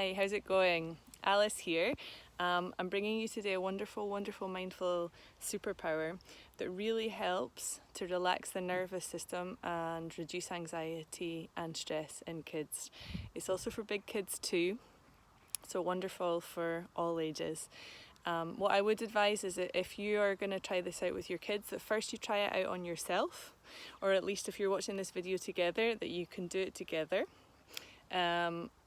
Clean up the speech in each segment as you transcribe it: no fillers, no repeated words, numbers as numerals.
Hi, how's it going? Alice here. I'm bringing you today a wonderful, wonderful mindful superpower that really helps to relax the nervous system and reduce anxiety and stress in kids. It's also for big kids too, so wonderful for all ages. What I would advise is that if you are going to try this out with your kids, that first you try it out on yourself, or at least if you're watching this video together, that you can do it together.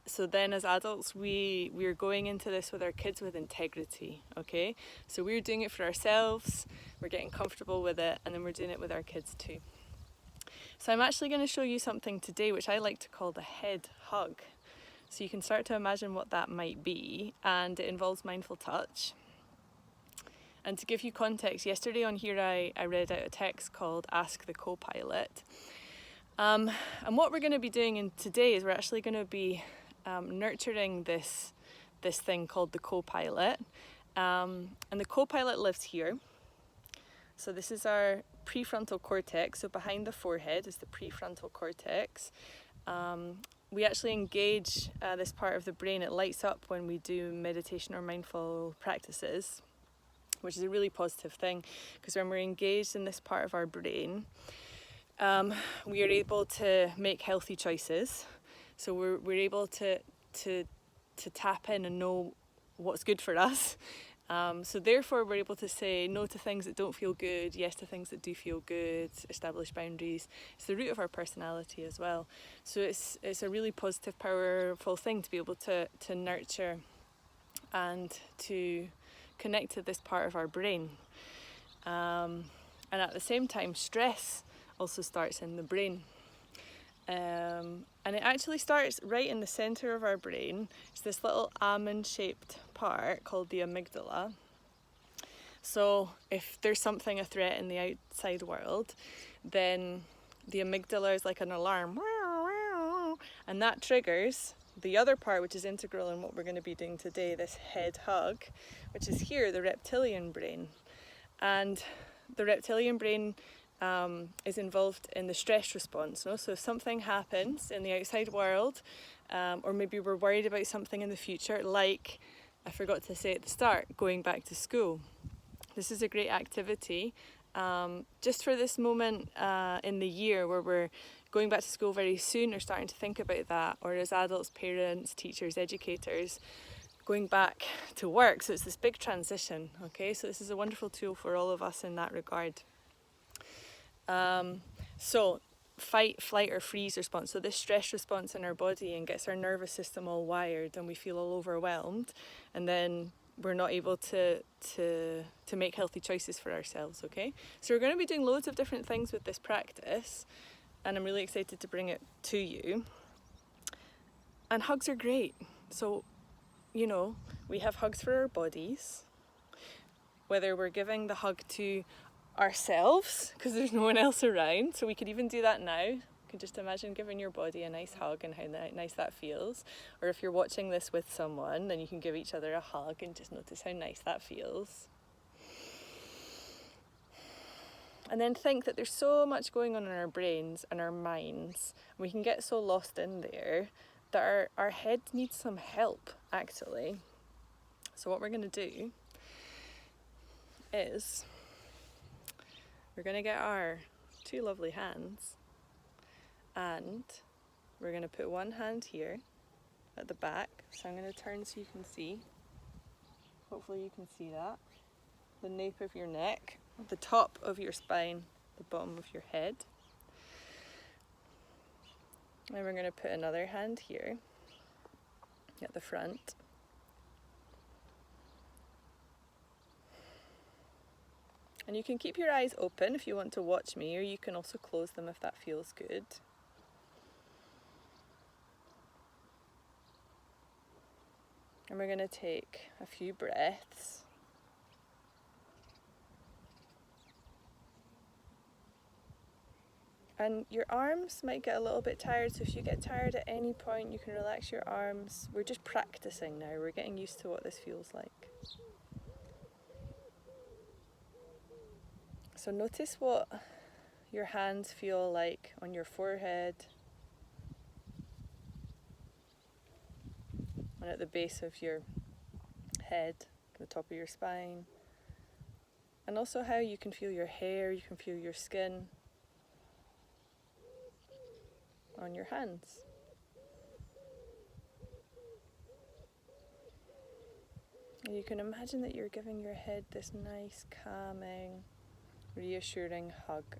So then as adults, we're going into this with our kids with integrity, okay? So we're doing it for ourselves, we're getting comfortable with it, and then we're doing it with our kids too. So I'm actually going to show you something today which I like to call the head hug. So you can start to imagine what that might be, and it involves mindful touch. And to give you context, yesterday on here I read out a text called Ask the Co-Pilot. And what we're going to be doing today is we're actually going to be nurturing this thing called the co-pilot, and the co-pilot lives here. So this is our prefrontal cortex. So behind the forehead is the prefrontal cortex. We actually engage this part of the brain. It lights up when we do meditation or mindful practices, which is a really positive thing, because when we're engaged in this part of our brain, we are able to make healthy choices. So we're able to tap in and know what's good for us. So therefore we're able to say no to things that don't feel good, yes to things that do feel good, establish boundaries. It's the root of our personality as well. So it's a really positive, powerful thing to be able to nurture and to connect to this part of our brain. And at the same time, stress also starts in the brain. And it actually starts right in the center of our brain. It's this little almond-shaped part called the amygdala. So if there's something, a threat in the outside world, then the amygdala is like an alarm, and that triggers the other part, which is integral in what we're going to be doing today, this head hug, which is here, the reptilian brain. And the reptilian brain is involved in the stress response. No? So if something happens in the outside world, or maybe we're worried about something in the future, like I forgot to say at the start, going back to school. This is a great activity just for this moment in the year where we're going back to school very soon, or starting to think about that, or as adults, parents, teachers, educators, going back to work. So it's this big transition, okay? So this is a wonderful tool for all of us in that regard. So fight, flight or freeze response. So this stress response in our body and gets our nervous system all wired, and we feel all overwhelmed, and then we're not able to make healthy choices for ourselves, okay? So we're going to be doing loads of different things with this practice, and I'm really excited to bring it to you. And hugs are great. So, you know, we have hugs for our bodies, whether we're giving the hug to ourselves because there's no one else around, so we could even do that now. You can just imagine giving your body a nice hug and how nice that feels. Or if you're watching this with someone, then you can give each other a hug and just notice how nice that feels. And then think that there's so much going on in our brains and our minds, and we can get so lost in there that our head needs some help, actually. So what we're going to do is we're going to get our two lovely hands, and we're going to put one hand here at the back. So I'm going to turn so you can see. Hopefully you can see that. The nape of your neck, the top of your spine, the bottom of your head. And we're going to put another hand here at the front. And you can keep your eyes open if you want to watch me, or you can also close them if that feels good. And we're going to take a few breaths. And your arms might get a little bit tired, so if you get tired at any point, you can relax your arms. We're just practicing now, we're getting used to what this feels like. So notice what your hands feel like on your forehead, and at the base of your head, the top of your spine, and also how you can feel your hair, you can feel your skin on your hands. And you can imagine that you're giving your head this nice, calming, reassuring hug.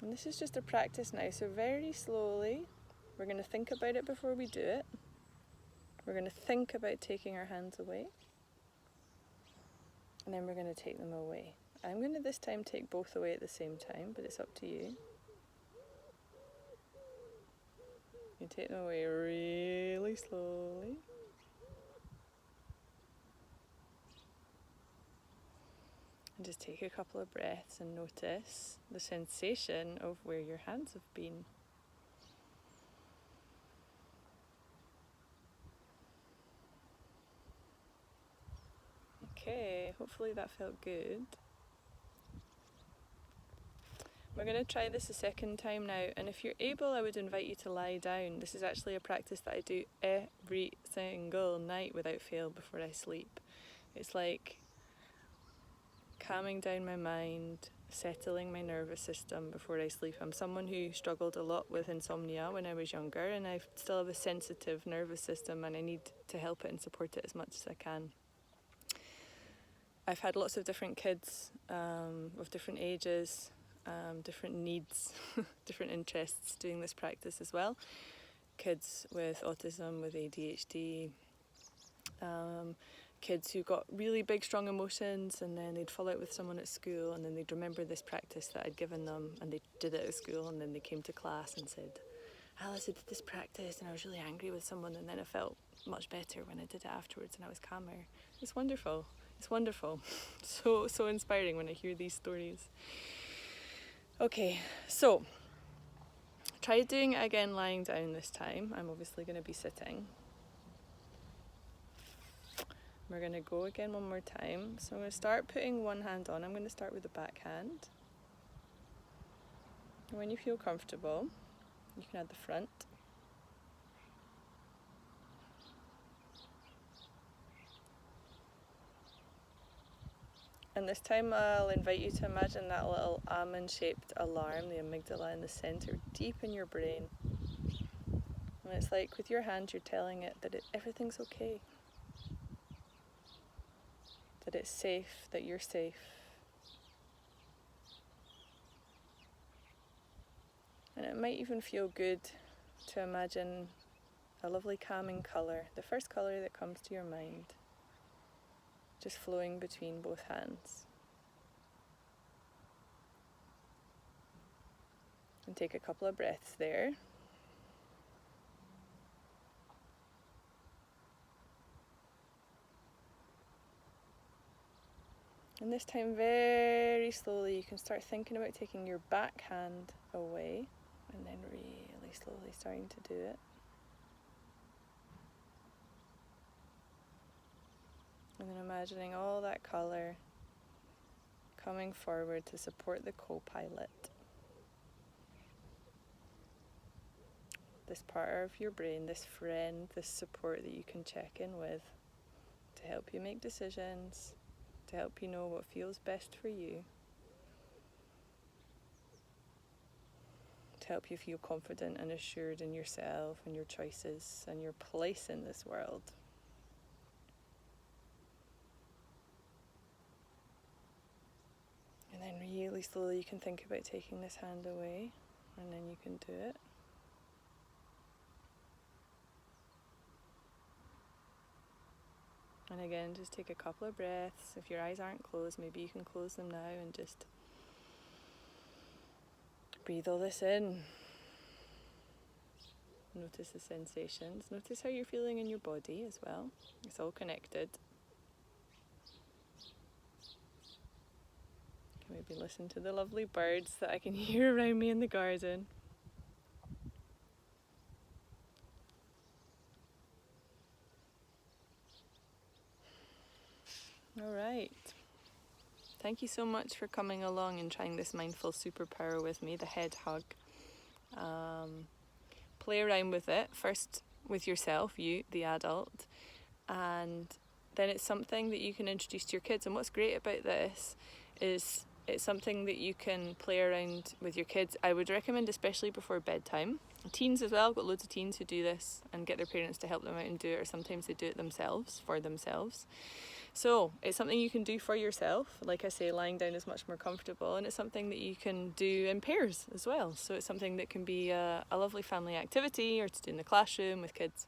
And this is just a practice now, so very slowly, we're going to think about it before we do it. We're going to think about taking our hands away, and then we're going to take them away. I'm going to this time take both away at the same time, but it's up to you. You take them away really slowly. And just take a couple of breaths and notice the sensation of where your hands have been. Okay, hopefully that felt good. We're going to try this a second time now, and if you're able, I would invite you to lie down. This is actually a practice that I do every single night without fail before I sleep. It's like calming down my mind, settling my nervous system before I sleep. I'm someone who struggled a lot with insomnia when I was younger, and I still have a sensitive nervous system, and I need to help it and support it as much as I can. I've had lots of different kids of different ages, different needs, different interests doing this practice as well. Kids with autism, with ADHD, kids who got really big, strong emotions, and then they'd fall out with someone at school, and then they'd remember this practice that I'd given them, and they did it at school, and then they came to class and said, Alice, I did this practice, and I was really angry with someone, and then I felt much better when I did it afterwards, and I was calmer. It's wonderful. It's wonderful. So inspiring when I hear these stories. Okay, so try doing it again lying down this time. I'm obviously going to be sitting. We're going to go again one more time. So I'm going to start putting one hand on. I'm going to start with the back hand. And when you feel comfortable, you can add the front. And this time I'll invite you to imagine that little almond-shaped alarm, the amygdala in the centre, deep in your brain. And it's like with your hand you're telling it that everything's okay. That it's safe, that you're safe. And it might even feel good to imagine a lovely calming colour, the first colour that comes to your mind, just flowing between both hands. And take a couple of breaths there. And this time, very slowly, you can start thinking about taking your back hand away, and then really slowly starting to do it. And then imagining all that colour coming forward to support the co-pilot. This part of your brain, this friend, this support that you can check in with to help you make decisions, to help you know what feels best for you, to help you feel confident and assured in yourself and your choices and your place in this world. And then really slowly you can think about taking this hand away, and then you can do it. And again, just take a couple of breaths. If your eyes aren't closed, maybe you can close them now and just breathe all this in. Notice the sensations. Notice how you're feeling in your body as well. It's all connected. You can maybe listen to the lovely birds that I can hear around me in the garden. All right. Thank you so much for coming along and trying this mindful superpower with me, the head hug. Play around with it, first with yourself, you, the adult, and then it's something that you can introduce to your kids. And what's great about this is it's something that you can play around with your kids. I would recommend especially before bedtime. Teens as well, I've got loads of teens who do this and get their parents to help them out and do it, or sometimes they do it themselves, for themselves. So it's something you can do for yourself. Like I say, lying down is much more comfortable, and it's something that you can do in pairs as well. So it's something that can be a lovely family activity, or to do in the classroom with kids.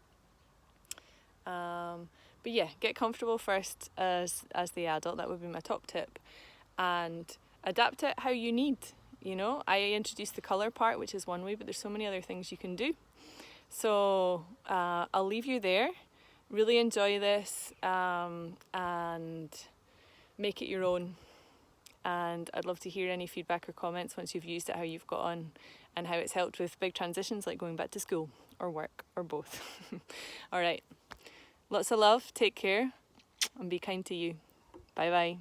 But yeah, get comfortable first as the adult. That would be my top tip, and adapt it how you need. You know, I introduced the colour part, which is one way, but there's so many other things you can do. So I'll leave you there. Really enjoy this and make it your own. And I'd love to hear any feedback or comments once you've used it, how you've got on and how it's helped with big transitions like going back to school or work or both. All right. Lots of love. Take care and be kind to you. Bye bye.